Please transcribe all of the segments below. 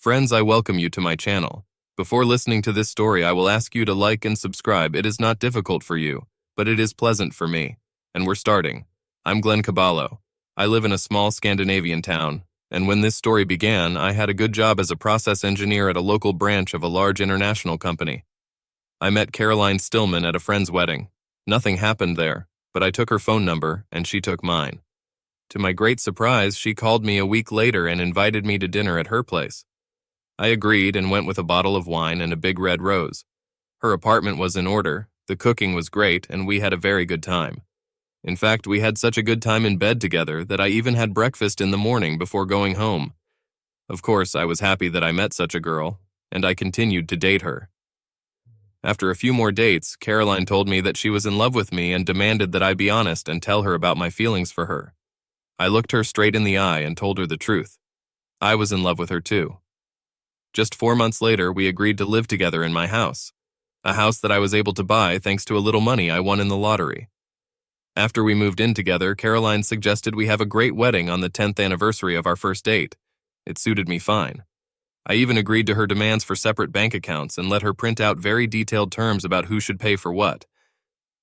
Friends, I welcome you to my channel. Before listening to this story, I will ask you to like and subscribe. It is not difficult for you, but it is pleasant for me. And we're starting. I'm Glenn Caballo. I live in a small Scandinavian town, and when this story began, I had a good job as a process engineer at a local branch of a large international company. I met Caroline Stillman at a friend's wedding. Nothing happened there, but I took her phone number, and she took mine. To my great surprise, she called me a week later and invited me to dinner at her place. I agreed and went with a bottle of wine and a big red rose. Her apartment was in order, the cooking was great, and we had a very good time. In fact, we had such a good time in bed together that I even had breakfast in the morning before going home. Of course, I was happy that I met such a girl, and I continued to date her. After a few more dates, Caroline told me that she was in love with me and demanded that I be honest and tell her about my feelings for her. I looked her straight in the eye and told her the truth. I was in love with her too. Just 4 months later, we agreed to live together in my house, a house that I was able to buy thanks to a little money I won in the lottery. After we moved in together, Caroline suggested we have a great wedding on the 10th anniversary of our first date. It suited me fine. I even agreed to her demands for separate bank accounts and let her print out very detailed terms about who should pay for what.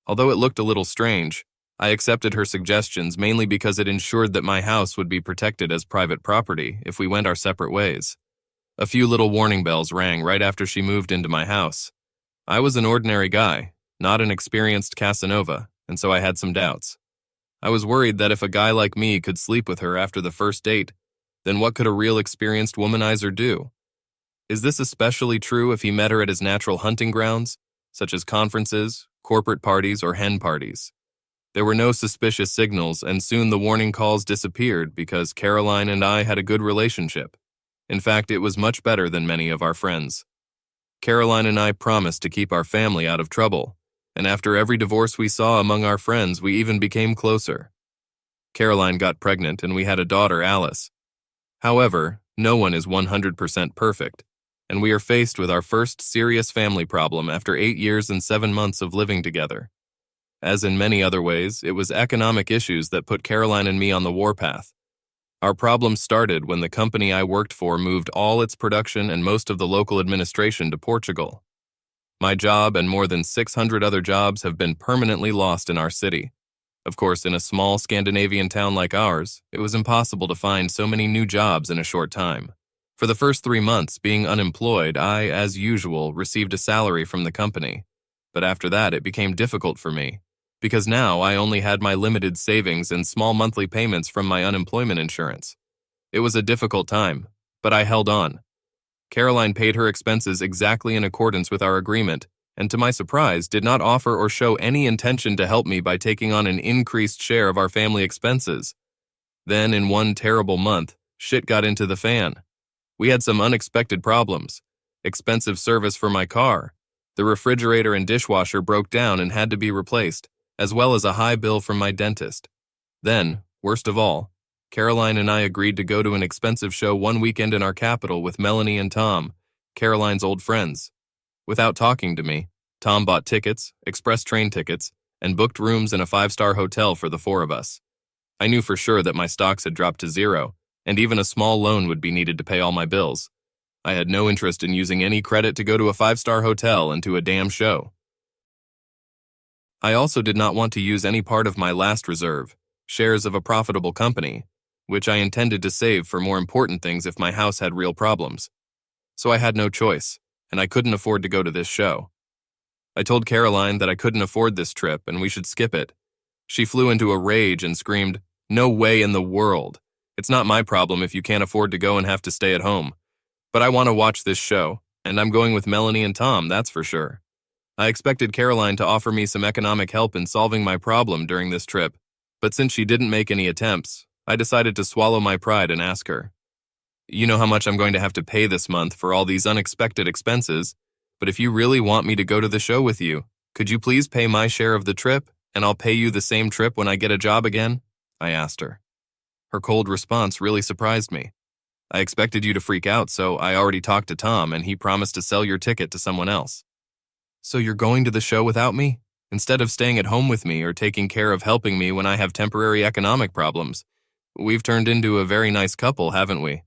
Although it looked a little strange, I accepted her suggestions mainly because it ensured that my house would be protected as private property if we went our separate ways. A few little warning bells rang right after she moved into my house. I was an ordinary guy, not an experienced Casanova, and so I had some doubts. I was worried that if a guy like me could sleep with her after the first date, then what could a real experienced womanizer do? Is this especially true if he met her at his natural hunting grounds, such as conferences, corporate parties, or hen parties? There were no suspicious signals, and soon the warning calls disappeared because Caroline and I had a good relationship. In fact, it was much better than many of our friends. Caroline and I promised to keep our family out of trouble, and after every divorce we saw among our friends, we even became closer. Caroline got pregnant, and we had a daughter, Alice. However, no one is 100% perfect, and we are faced with our first serious family problem after 8 years and 7 months of living together. As in many other ways, it was economic issues that put Caroline and me on the warpath. Our problem started when the company I worked for moved all its production and most of the local administration to Portugal. My job and more than 600 other jobs have been permanently lost in our city. Of course, in a small Scandinavian town like ours, it was impossible to find so many new jobs in a short time. For the first 3 months, being unemployed, I, as usual, received a salary from the company. But after that, it became difficult for me, because now I only had my limited savings and small monthly payments from my unemployment insurance. It was a difficult time, but I held on. Caroline paid her expenses exactly in accordance with our agreement, and to my surprise, did not offer or show any intention to help me by taking on an increased share of our family expenses. Then, in one terrible month, shit got into the fan. We had some unexpected problems. Expensive service for my car. The refrigerator and dishwasher broke down and had to be replaced, as well as a high bill from my dentist. Then, worst of all, Caroline and I agreed to go to an expensive show one weekend in our capital with Melanie and Tom, Caroline's old friends. Without talking to me, Tom bought tickets, express train tickets, and booked rooms in a 5-star hotel for the 4 of us. I knew for sure that my stocks had dropped to zero, and even a small loan would be needed to pay all my bills. I had no interest in using any credit to go to a 5-star hotel and to a damn show. I also did not want to use any part of my last reserve, shares of a profitable company, which I intended to save for more important things if my house had real problems. So I had no choice, and I couldn't afford to go to this show. I told Caroline that I couldn't afford this trip and we should skip it. She flew into a rage and screamed, "No way in the world. It's not my problem if you can't afford to go and have to stay at home. But I want to watch this show, and I'm going with Melanie and Tom, that's for sure." I expected Caroline to offer me some economic help in solving my problem during this trip, but since she didn't make any attempts, I decided to swallow my pride and ask her, "You know how much I'm going to have to pay this month for all these unexpected expenses, but if you really want me to go to the show with you, could you please pay my share of the trip, and I'll pay you the same trip when I get a job again?" I asked her. Her cold response really surprised me. "I expected you to freak out, so I already talked to Tom, and he promised to sell your ticket to someone else." "So you're going to the show without me? Instead of staying at home with me or taking care of helping me when I have temporary economic problems? We've turned into a very nice couple, haven't we?"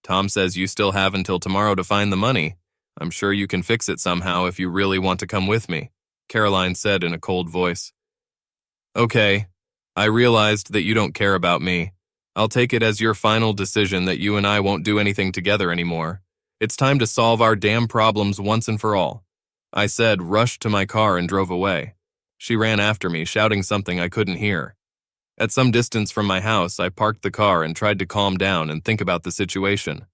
Tom says you still have until tomorrow to find the money. I'm sure you can fix it somehow if you really want to come with me, Caroline said in a cold voice. Okay, I realized that you don't care about me. I'll take it as your final decision that you and I won't do anything together anymore. It's time to solve our damn problems once and for all, I said, rushed to my car and drove away. She ran after me, shouting something I couldn't hear. At some distance from my house, I parked the car and tried to calm down and think about the situation.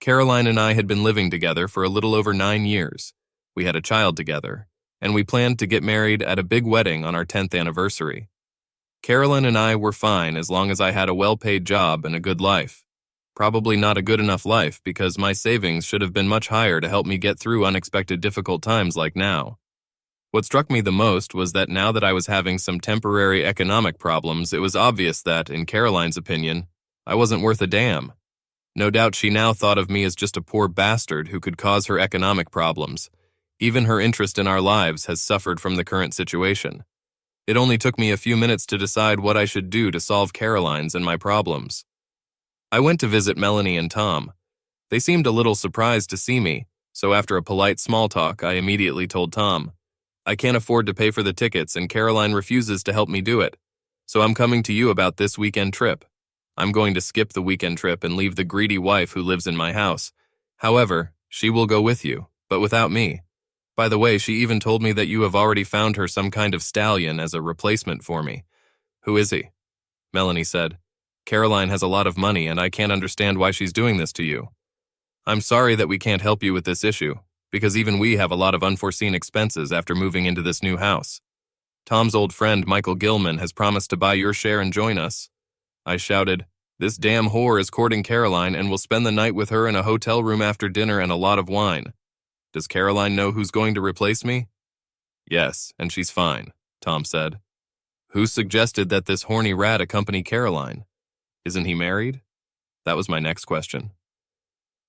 Caroline and I had been living together for a little over 9 years. We had a child together, and we planned to get married at a big wedding on our 10th anniversary. Caroline and I were fine as long as I had a well-paid job and a good life. Probably not a good enough life because my savings should have been much higher to help me get through unexpected difficult times like now. What struck me the most was that now that I was having some temporary economic problems, it was obvious that, in Caroline's opinion, I wasn't worth a damn. No doubt she now thought of me as just a poor bastard who could cause her economic problems. Even her interest in our lives has suffered from the current situation. It only took me a few minutes to decide what I should do to solve Caroline's and my problems. I went to visit Melanie and Tom. They seemed a little surprised to see me, so after a polite small talk, I immediately told Tom, I can't afford to pay for the tickets and Caroline refuses to help me do it, so I'm coming to you about this weekend trip. I'm going to skip the weekend trip and leave the greedy wife who lives in my house. However, she will go with you, but without me. By the way, she even told me that you have already found her some kind of stallion as a replacement for me. Who is he? Melanie said. Caroline has a lot of money and I can't understand why she's doing this to you. I'm sorry that we can't help you with this issue, because even we have a lot of unforeseen expenses after moving into this new house. Tom's old friend Michael Gilman has promised to buy your share and join us. I shouted, this damn whore is courting Caroline and will spend the night with her in a hotel room after dinner and a lot of wine. Does Caroline know who's going to replace me? Yes, and she's fine, Tom said. Who suggested that this horny rat accompany Caroline? Isn't he married? That was my next question.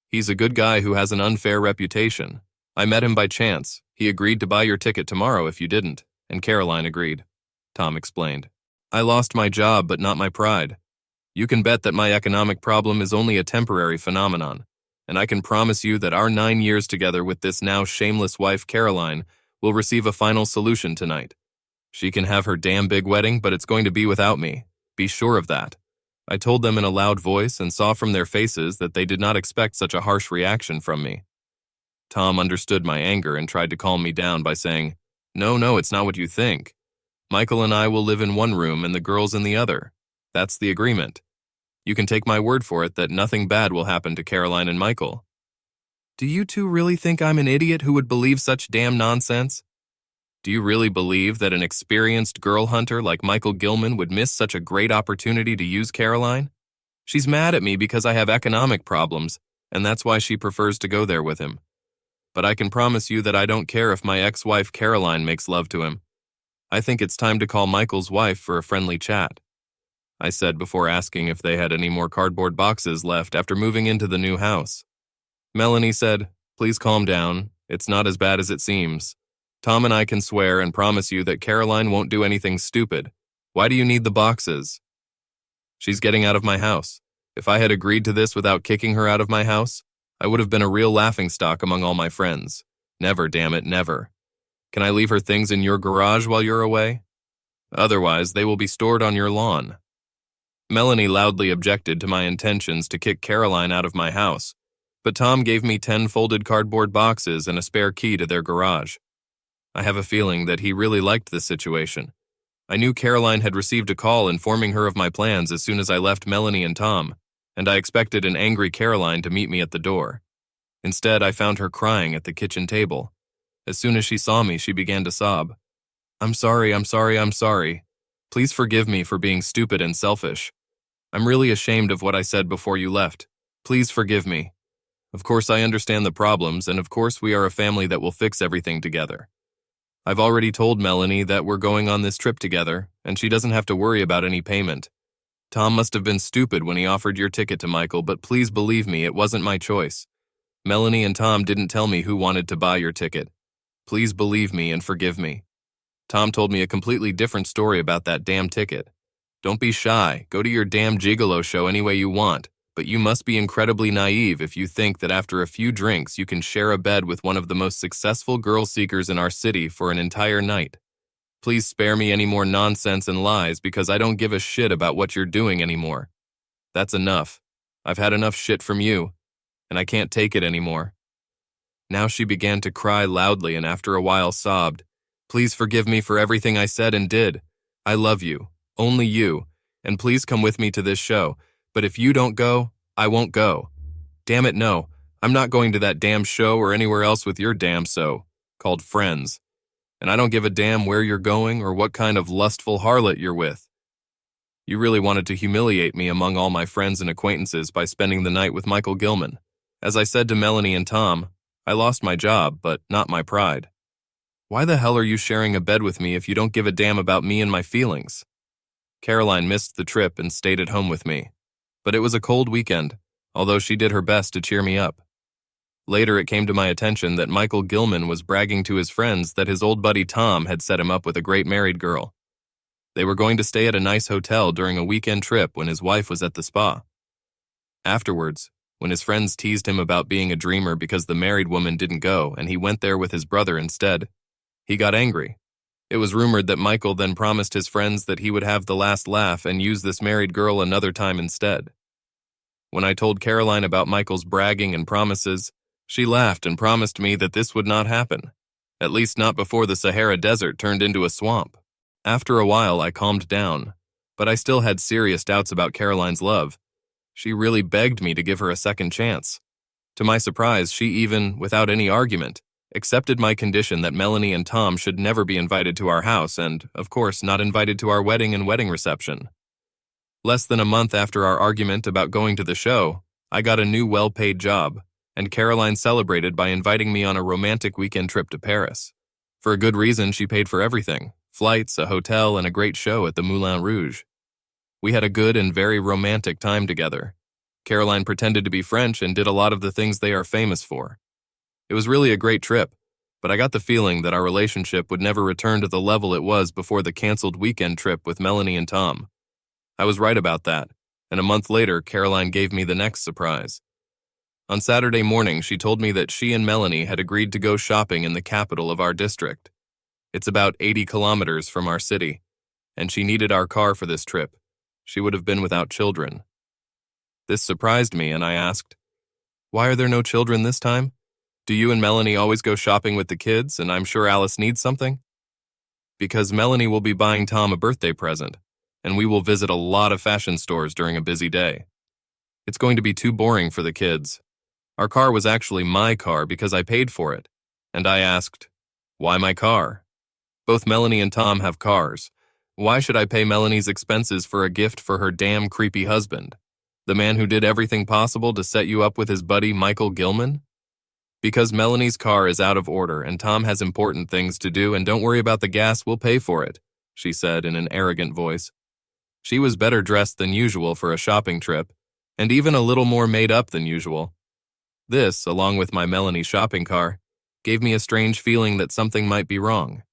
He's a good guy who has an unfair reputation. I met him by chance. He agreed to buy your ticket tomorrow if you didn't, and Caroline agreed, Tom explained. I lost my job but not my pride. You can bet that my economic problem is only a temporary phenomenon, and I can promise you that our 9 years together with this now shameless wife Caroline will receive a final solution tonight. She can have her damn big wedding, but it's going to be without me. Be sure of that. I told them in a loud voice and saw from their faces that they did not expect such a harsh reaction from me. Tom understood my anger and tried to calm me down by saying, No, it's not what you think. Michael and I will live in one room and the girls in the other. That's the agreement. You can take my word for it that nothing bad will happen to Caroline and Michael. Do you two really think I'm an idiot who would believe such damn nonsense? Do you really believe that an experienced girl hunter like Michael Gilman would miss such a great opportunity to use Caroline? She's mad at me because I have economic problems, and that's why she prefers to go there with him. But I can promise you that I don't care if my ex-wife Caroline makes love to him. I think it's time to call Michael's wife for a friendly chat, I said before asking if they had any more cardboard boxes left after moving into the new house. Melanie said, Please calm down. It's not as bad as it seems. Tom and I can swear and promise you that Caroline won't do anything stupid. Why do you need the boxes? She's getting out of my house. If I had agreed to this without kicking her out of my house, I would have been a real laughingstock among all my friends. Never, damn it, never. Can I leave her things in your garage while you're away? Otherwise, they will be stored on your lawn. Melanie loudly objected to my intentions to kick Caroline out of my house, but Tom gave me 10 folded cardboard boxes and a spare key to their garage. I have a feeling that he really liked this situation. I knew Caroline had received a call informing her of my plans as soon as I left Melanie and Tom, and I expected an angry Caroline to meet me at the door. Instead, I found her crying at the kitchen table. As soon as she saw me, she began to sob. I'm sorry. Please forgive me for being stupid and selfish. I'm really ashamed of what I said before you left. Please forgive me. Of course, I understand the problems, and of course, we are a family that will fix everything together. I've already told Melanie that we're going on this trip together, and she doesn't have to worry about any payment. Tom must have been stupid when he offered your ticket to Michael, but please believe me, it wasn't my choice. Melanie and Tom didn't tell me who wanted to buy your ticket. Please believe me and forgive me. Tom told me a completely different story about that damn ticket. Don't be shy. Go to your damn gigolo show any way you want, but you must be incredibly naive if you think that after a few drinks you can share a bed with one of the most successful girl seekers in our city for an entire night. Please spare me any more nonsense and lies because I don't give a shit about what you're doing anymore. That's enough. I've had enough shit from you, and I can't take it anymore." Now she began to cry loudly and after a while sobbed, "Please forgive me for everything I said and did. I love you, only you, and please come with me to this show. But if you don't go, I won't go. Damn it, no. I'm not going to that damn show or anywhere else with your damn so called friends. And I don't give a damn where you're going or what kind of lustful harlot you're with. You really wanted to humiliate me among all my friends and acquaintances by spending the night with Michael Gilman. As I said to Melanie and Tom, I lost my job, but not my pride. Why the hell are you sharing a bed with me if you don't give a damn about me and my feelings?" Caroline missed the trip and stayed at home with me. But it was a cold weekend, although she did her best to cheer me up. Later, it came to my attention that Michael Gilman was bragging to his friends that his old buddy Tom had set him up with a great married girl. They were going to stay at a nice hotel during a weekend trip when his wife was at the spa. Afterwards, when his friends teased him about being a dreamer because the married woman didn't go and he went there with his brother instead, he got angry. It was rumored that Michael then promised his friends that he would have the last laugh and use this married girl another time instead. When I told Caroline about Michael's bragging and promises, she laughed and promised me that this would not happen, at least not before the Sahara Desert turned into a swamp. After a while, I calmed down, but I still had serious doubts about Caroline's love. She really begged me to give her a second chance. To my surprise, she even, without any argument, accepted my condition that Melanie and Tom should never be invited to our house and, of course, not invited to our wedding and wedding reception. Less than a month after our argument about going to the show, I got a new well-paid job, and Caroline celebrated by inviting me on a romantic weekend trip to Paris. For a good reason, she paid for everything: flights, a hotel, and a great show at the Moulin Rouge. We had a good and very romantic time together. Caroline pretended to be French and did a lot of the things they are famous for. It was really a great trip, but I got the feeling that our relationship would never return to the level it was before the canceled weekend trip with Melanie and Tom. I was right about that, and a month later, Caroline gave me the next surprise. On Saturday morning, she told me that she and Melanie had agreed to go shopping in the capital of our district. It's about 80 kilometers from our city, and she needed our car for this trip. She would have been without children. This surprised me, and I asked, "Why are there no children this time? Do you and Melanie always go shopping with the kids, and I'm sure Alice needs something?" "Because Melanie will be buying Tom a birthday present, and we will visit a lot of fashion stores during a busy day. It's going to be too boring for the kids. Our car was actually my car because I paid for it." And I asked, "Why my car? Both Melanie and Tom have cars. Why should I pay Melanie's expenses for a gift for her damn creepy husband? The man who did everything possible to set you up with his buddy Michael Gilman? Because Melanie's car is out of order and Tom has important things to do, and don't worry about the gas, we'll pay for it," she said in an arrogant voice. She was better dressed than usual for a shopping trip, and even a little more made up than usual. This, along with my Melanie shopping car, gave me a strange feeling that something might be wrong.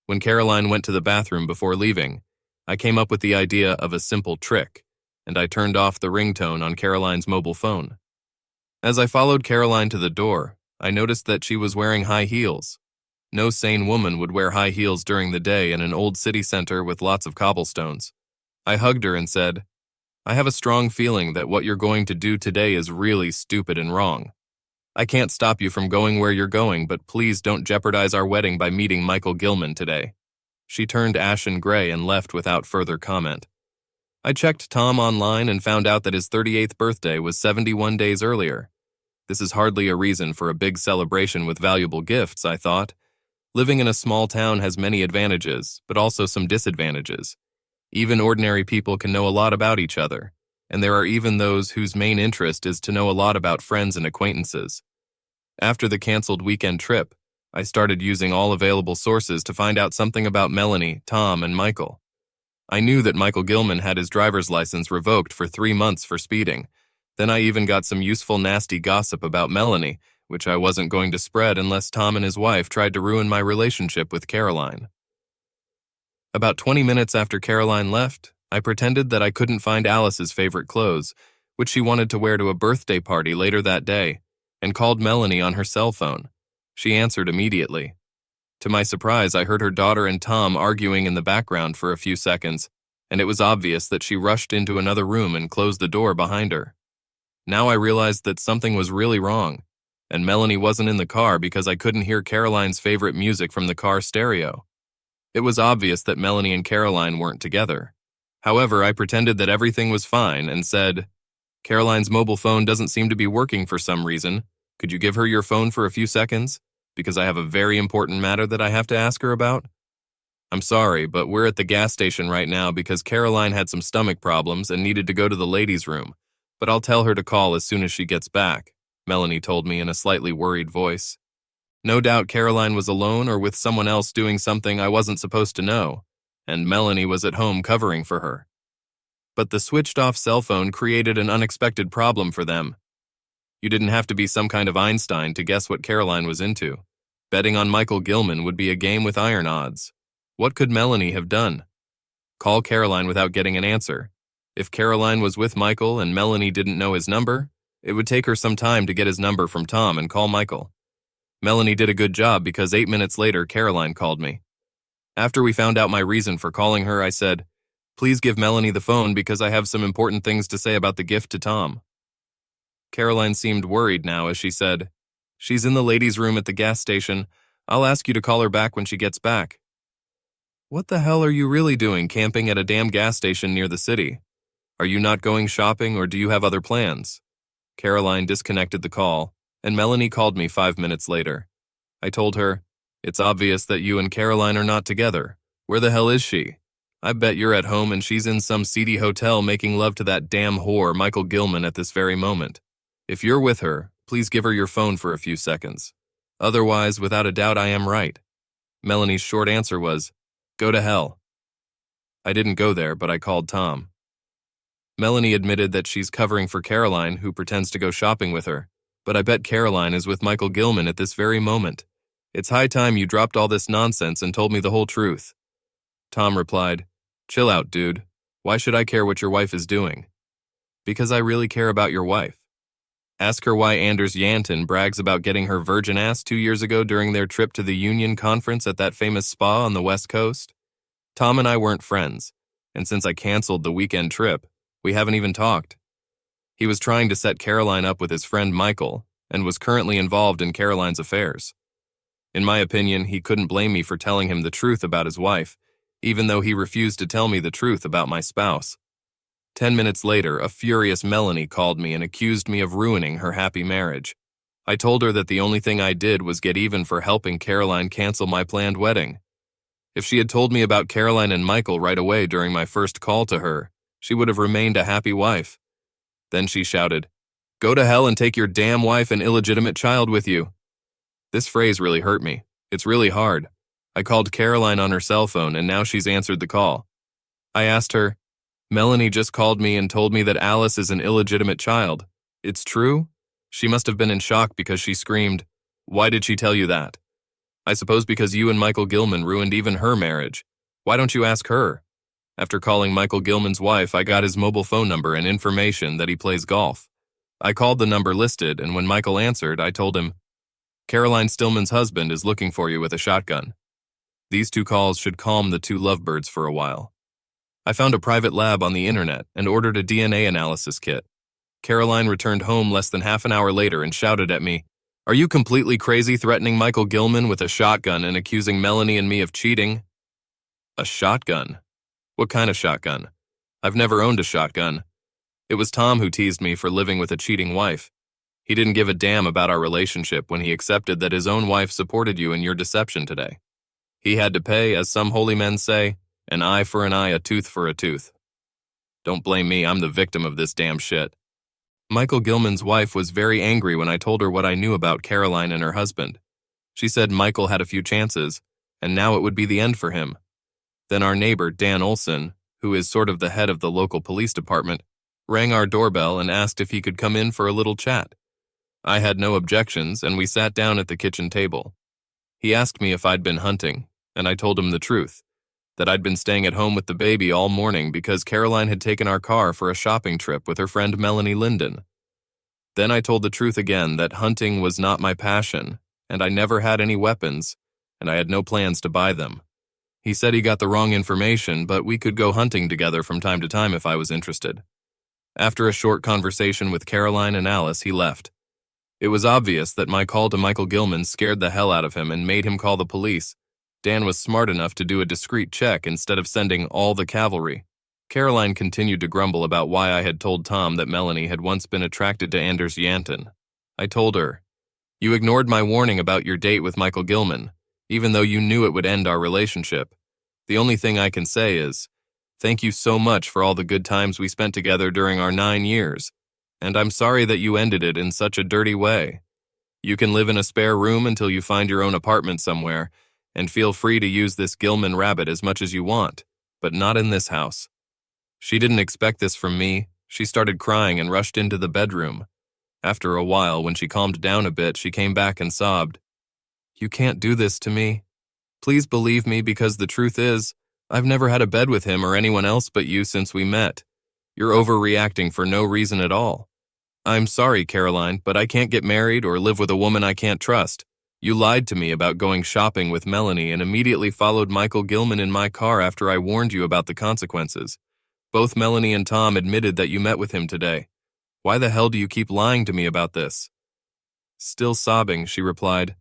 When Caroline went to the bathroom before leaving, I came up with the idea of a simple trick, and I turned off the ringtone on Caroline's mobile phone. As I followed Caroline to the door, I noticed that she was wearing high heels. No sane woman would wear high heels during the day in an old city center with lots of cobblestones. I hugged her and said, "I have a strong feeling that what you're going to do today is really stupid and wrong. I can't stop you from going where you're going, but please don't jeopardize our wedding by meeting Michael Gilman today." She turned ashen gray and left without further comment. I checked Tom online and found out that his 38th birthday was 71 days earlier. This is hardly a reason for a big celebration with valuable gifts, I thought. Living in a small town has many advantages, but also some disadvantages. Even ordinary people can know a lot about each other, and there are even those whose main interest is to know a lot about friends and acquaintances. After the canceled weekend trip, I started using all available sources to find out something about Melanie, Tom, and Michael. I knew that Michael Gilman had his driver's license revoked for 3 months for speeding. Then I even got some useful nasty gossip about Melanie, which I wasn't going to spread unless Tom and his wife tried to ruin my relationship with Caroline. About 20 minutes after Caroline left, I pretended that I couldn't find Alice's favorite clothes, which she wanted to wear to a birthday party later that day, and called Melanie on her cell phone. She answered immediately. To my surprise, I heard her daughter and Tom arguing in the background for a few seconds, and it was obvious that she rushed into another room and closed the door behind her. Now I realized that something was really wrong, and Melanie wasn't in the car because I couldn't hear Caroline's favorite music from the car stereo. It was obvious that Melanie and Caroline weren't together. However, I pretended that everything was fine and said, "Caroline's mobile phone doesn't seem to be working for some reason. Could you give her your phone for a few seconds? Because I have a very important matter that I have to ask her about." "I'm sorry, but we're at the gas station right now because Caroline had some stomach problems and needed to go to the ladies' room, but I'll tell her to call as soon as she gets back," Melanie told me in a slightly worried voice. No doubt Caroline was alone or with someone else doing something I wasn't supposed to know, and Melanie was at home covering for her. But the switched-off cell phone created an unexpected problem for them. You didn't have to be some kind of Einstein to guess what Caroline was into. Betting on Michael Gilman would be a game with iron odds. What could Melanie have done? Call Caroline without getting an answer. If Caroline was with Michael and Melanie didn't know his number, it would take her some time to get his number from Tom and call Michael. Melanie did a good job because 8 minutes later, Caroline called me. After we found out my reason for calling her, I said, "Please give Melanie the phone because I have some important things to say about the gift to Tom." Caroline seemed worried now as she said, "She's in the ladies' room at the gas station. I'll ask you to call her back when she gets back." "What the hell are you really doing camping at a damn gas station near the city? Are you not going shopping or do you have other plans?" Caroline disconnected the call, and Melanie called me 5 minutes later. I told her, "It's obvious that you and Caroline are not together. Where the hell is she? I bet you're at home and she's in some seedy hotel making love to that damn whore, Michael Gilman, at this very moment. If you're with her, please give her your phone for a few seconds. Otherwise, without a doubt, I am right." Melanie's short answer was, "Go to hell." I didn't go there, but I called Tom. Melanie admitted that she's covering for Caroline, who pretends to go shopping with her, but I bet Caroline is with Michael Gilman at this very moment. It's high time you dropped all this nonsense and told me the whole truth. Tom replied, "Chill out, dude. Why should I care what your wife is doing?" "Because I really care about your wife. Ask her why Anders Yanton brags about getting her virgin ass 2 years ago during their trip to the Union Conference at that famous spa on the West Coast. Tom and I weren't friends, and since I canceled the weekend trip, we haven't even talked. He was trying to set Caroline up with his friend Michael and was currently involved in Caroline's affairs. In my opinion, he couldn't blame me for telling him the truth about his wife, even though he refused to tell me the truth about my spouse. 10 minutes later, a furious Melanie called me and accused me of ruining her happy marriage. I told her that the only thing I did was get even for helping Caroline cancel my planned wedding. If she had told me about Caroline and Michael right away during my first call to her, she would have remained a happy wife. Then she shouted, "Go to hell and take your damn wife and illegitimate child with you." This phrase really hurt me. It's really hard. I called Caroline on her cell phone and now she's answered the call. I asked her, "Melanie just called me and told me that Alice is an illegitimate child. It's true?" She must have been in shock because she screamed, "Why did she tell you that?" "I suppose because you and Michael Gilman ruined even her marriage. Why don't you ask her?" After calling Michael Gilman's wife, I got his mobile phone number and information that he plays golf. I called the number listed, and when Michael answered, I told him, "Caroline Stillman's husband is looking for you with a shotgun." These 2 calls should calm the 2 lovebirds for a while. I found a private lab on the internet and ordered a DNA analysis kit. Caroline returned home less than half an hour later and shouted at me, "Are you completely crazy threatening Michael Gilman with a shotgun and accusing Melanie and me of cheating?" A shotgun? What kind of shotgun? I've never owned a shotgun. It was Tom who teased me for living with a cheating wife. He didn't give a damn about our relationship when he accepted that his own wife supported you in your deception today. He had to pay, as some holy men say, an eye for an eye, a tooth for a tooth. Don't blame me, I'm the victim of this damn shit. Michael Gilman's wife was very angry when I told her what I knew about Caroline and her husband. She said Michael had a few chances, and now it would be the end for him. Then our neighbor, Dan Olson, who is sort of the head of the local police department, rang our doorbell and asked if he could come in for a little chat. I had no objections, and we sat down at the kitchen table. He asked me if I'd been hunting, and I told him the truth. that I'd been staying at home with the baby all morning because Caroline had taken our car for a shopping trip with her friend Melanie Linden. Then I told the truth again that hunting was not my passion, and I never had any weapons, and I had no plans to buy them. He said he got the wrong information, but we could go hunting together from time to time if I was interested. After a short conversation with Caroline and Alice, he left. It was obvious that my call to Michael Gilman scared the hell out of him and made him call the police. Dan was smart enough to do a discreet check instead of sending all the cavalry. Caroline continued to grumble about why I had told Tom that Melanie had once been attracted to Anders Yanton. I told her, "You ignored my warning about your date with Michael Gilman, even though you knew it would end our relationship. The only thing I can say is, thank you so much for all the good times we spent together during our 9 years, and I'm sorry that you ended it in such a dirty way. You can live in a spare room until you find your own apartment somewhere, and feel free to use this Gilman rabbit as much as you want, but not in this house." She didn't expect this from me. She started crying and rushed into the bedroom. After a while, when she calmed down a bit, she came back and sobbed, "You can't do this to me. Please believe me, because the truth is, I've never had a bed with him or anyone else but you since we met. You're overreacting for no reason at all. I'm sorry, Caroline, but I can't get married or live with a woman I can't trust. You lied to me about going shopping with Melanie and immediately followed Michael Gilman in my car after I warned you about the consequences. Both Melanie and Tom admitted that you met with him today. Why the hell do you keep lying to me about this?" Still sobbing, she replied,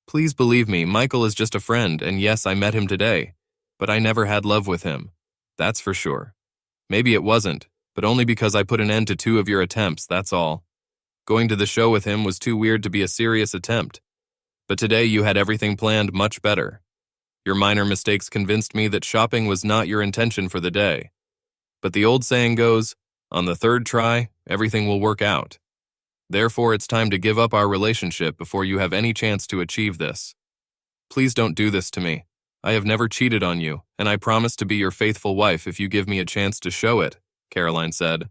"Please believe me, Michael is just a friend, and yes, I met him today, but I never had love with him. That's for sure. Maybe it wasn't, but only because I put an end to 2 of your attempts, that's all. Going to the show with him was too weird to be a serious attempt. But today you had everything planned much better. Your minor mistakes convinced me that shopping was not your intention for the day. But the old saying goes, on the 3rd try, everything will work out. Therefore, it's time to give up our relationship before you have any chance to achieve this. Please don't do this to me. I have never cheated on you, and I promise to be your faithful wife if you give me a chance to show it," Caroline said.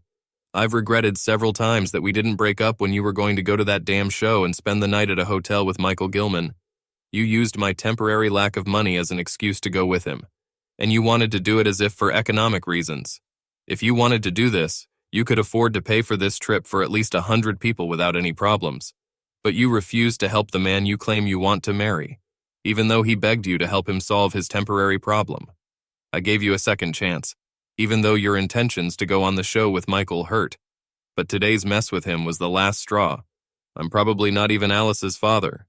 "I've regretted several times that we didn't break up when you were going to go to that damn show and spend the night at a hotel with Michael Gilman. You used my temporary lack of money as an excuse to go with him, and you wanted to do it as if for economic reasons. If you wanted to do this, you could afford to pay for this trip for at least 100 people without any problems. But you refused to help the man you claim you want to marry, even though he begged you to help him solve his temporary problem. I gave you a second chance, even though your intentions to go on the show with Michael hurt. But today's mess with him was the last straw. I'm probably not even Alice's father.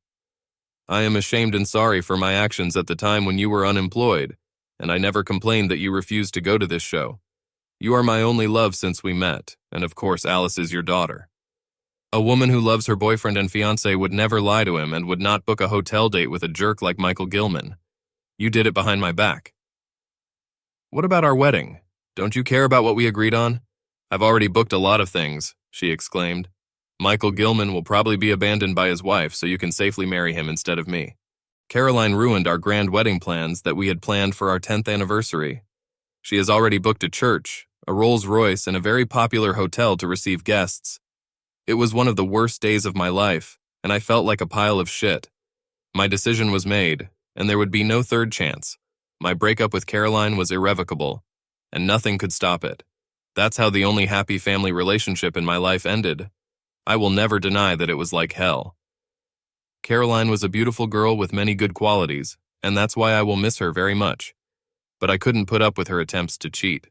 I am ashamed and sorry for my actions at the time when you were unemployed, and I never complained that you refused to go to this show. You are my only love since we met, and of course Alice is your daughter. A woman who loves her boyfriend and fiancé would never lie to him and would not book a hotel date with a jerk like Michael Gilman. You did it behind my back." "What about our wedding? Don't you care about what we agreed on? I've already booked a lot of things," she exclaimed. "Michael Gilman will probably be abandoned by his wife, so you can safely marry him instead of me." Caroline ruined our grand wedding plans that we had planned for our 10th anniversary. She has already booked a church, a Rolls-Royce, and a very popular hotel to receive guests. It was one of the worst days of my life, and I felt like a pile of shit. My decision was made, and there would be no third chance. My breakup with Caroline was irrevocable, and nothing could stop it. That's how the only happy family relationship in my life ended. I will never deny that it was like hell. Caroline was a beautiful girl with many good qualities, and that's why I will miss her very much. But I couldn't put up with her attempts to cheat.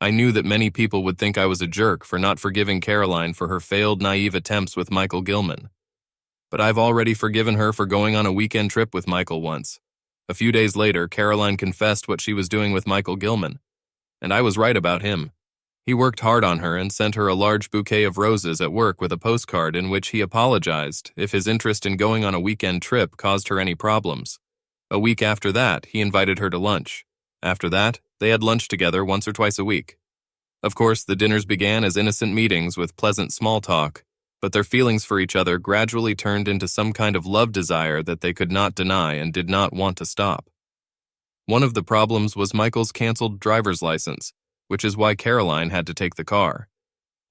I knew that many people would think I was a jerk for not forgiving Caroline for her failed naive attempts with Michael Gilman. But I've already forgiven her for going on a weekend trip with Michael once. A few days later, Caroline confessed what she was doing with Michael Gilman, and I was right about him. He worked hard on her and sent her a large bouquet of roses at work with a postcard in which he apologized if his interest in going on a weekend trip caused her any problems. A week after that, he invited her to lunch. After that, they had lunch together once or twice a week. Of course, the dinners began as innocent meetings with pleasant small talk, but their feelings for each other gradually turned into some kind of love desire that they could not deny and did not want to stop. One of the problems was Michael's canceled driver's license, which is why Caroline had to take the car.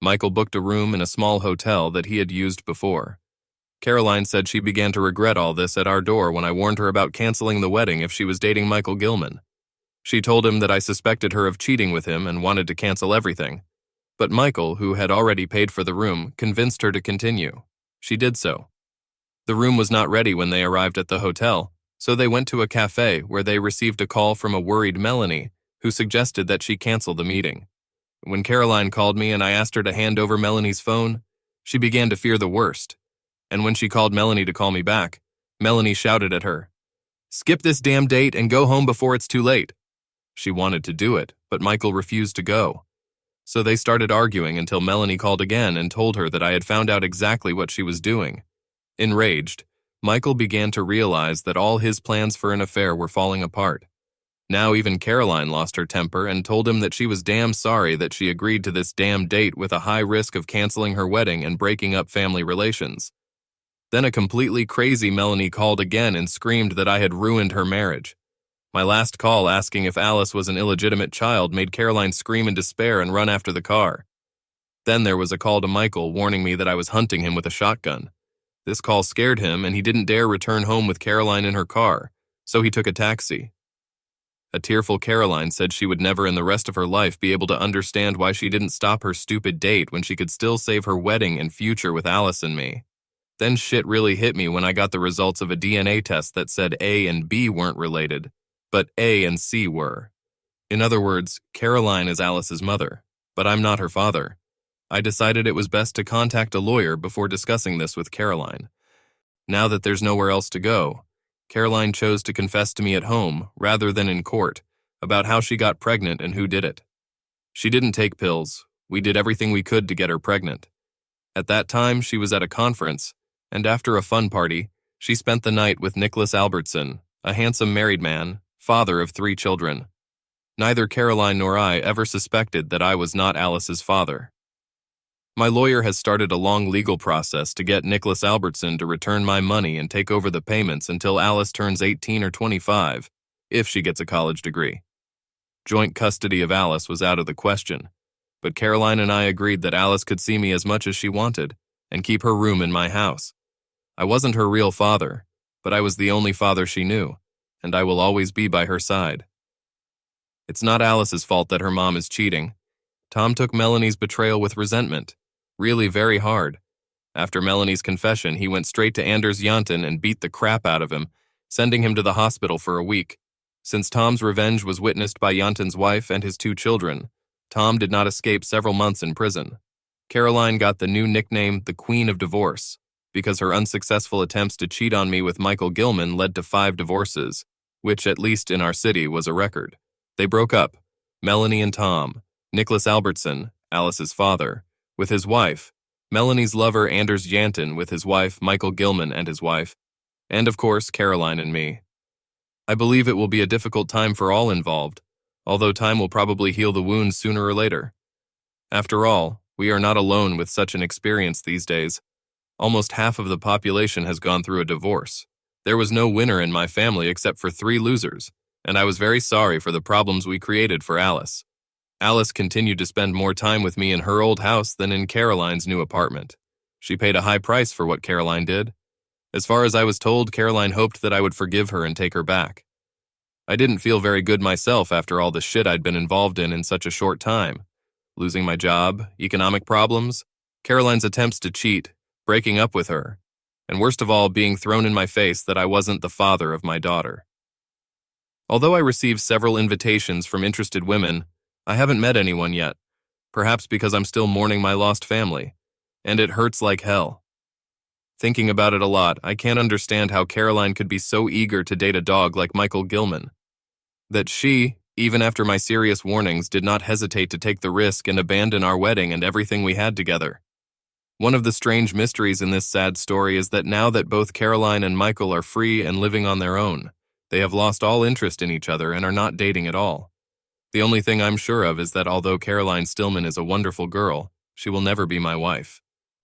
Michael booked a room in a small hotel that he had used before. Caroline said she began to regret all this at our door when I warned her about canceling the wedding if she was dating Michael Gilman. She told him that I suspected her of cheating with him and wanted to cancel everything. But Michael, who had already paid for the room, convinced her to continue. She did so. The room was not ready when they arrived at the hotel, so they went to a cafe where they received a call from a worried Melanie, who suggested that she cancel the meeting. When Caroline called me and I asked her to hand over Melanie's phone, she began to fear the worst. And when she called Melanie to call me back, Melanie shouted at her, "Skip this damn date and go home before it's too late." She wanted to do it, but Michael refused to go. So they started arguing until Melanie called again and told her that I had found out exactly what she was doing. Enraged, Michael began to realize that all his plans for an affair were falling apart. Now even Caroline lost her temper and told him that she was damn sorry that she agreed to this damn date with a high risk of canceling her wedding and breaking up family relations. Then a completely crazy Melanie called again and screamed that I had ruined her marriage. My last call asking if Alice was an illegitimate child made Caroline scream in despair and run after the car. Then there was a call to Michael warning me that I was hunting him with a shotgun. This call scared him and he didn't dare return home with Caroline in her car, so he took a taxi. A tearful Caroline said she would never in the rest of her life be able to understand why she didn't stop her stupid date when she could still save her wedding and future with Alice and me. Then shit really hit me when I got the results of a DNA test that said A and B weren't related, but A and C were. In other words, Caroline is Alice's mother, but I'm not her father. I decided it was best to contact a lawyer before discussing this with Caroline. Now that there's nowhere else to go, Caroline chose to confess to me at home, rather than in court, about how she got pregnant and who did it. She didn't take pills. We did everything we could to get her pregnant. At that time, she was at a conference, and after a fun party, she spent the night with Nicholas Albertson, a handsome married man, father of 3 children. Neither Caroline nor I ever suspected that I was not Alice's father. My lawyer has started a long legal process to get Nicholas Albertson to return my money and take over the payments until Alice turns 18 or 25, if she gets a college degree. Joint custody of Alice was out of the question, but Caroline and I agreed that Alice could see me as much as she wanted and keep her room in my house. I wasn't her real father, but I was the only father she knew, and I will always be by her side. It's not Alice's fault that her mom is cheating. Tom took Melanie's betrayal with resentment, really very hard. After Melanie's confession, he went straight to Anders Janten and beat the crap out of him, sending him to the hospital for a week. Since Tom's revenge was witnessed by Janten's wife and his 2 children, Tom did not escape several months in prison. Caroline got the new nickname the Queen of Divorce, because her unsuccessful attempts to cheat on me with Michael Gilman led to 5 divorces, which, at least in our city, was a record. They broke up, Melanie and Tom, Nicholas Albertson, Alice's father, with his wife, Melanie's lover Anders Janten with his wife Michael Gilman and his wife, and of course Caroline and me. I believe it will be a difficult time for all involved, although time will probably heal the wounds sooner or later. After all, we are not alone with such an experience these days. Almost half of the population has gone through a divorce. There was no winner in my family except for 3 losers, and I was very sorry for the problems we created for Alice. Alice continued to spend more time with me in her old house than in Caroline's new apartment. She paid a high price for what Caroline did. As far as I was told, Caroline hoped that I would forgive her and take her back. I didn't feel very good myself after all the shit I'd been involved in such a short time. Losing my job, economic problems, Caroline's attempts to cheat, breaking up with her, and worst of all, being thrown in my face that I wasn't the father of my daughter. Although I received several invitations from interested women, I haven't met anyone yet, perhaps because I'm still mourning my lost family, and it hurts like hell. Thinking about it a lot, I can't understand how Caroline could be so eager to date a dog like Michael Gilman. That she, even after my serious warnings, did not hesitate to take the risk and abandon our wedding and everything we had together. One of the strange mysteries in this sad story is that now that both Caroline and Michael are free and living on their own, they have lost all interest in each other and are not dating at all. The only thing I'm sure of is that although Caroline Stillman is a wonderful girl, she will never be my wife.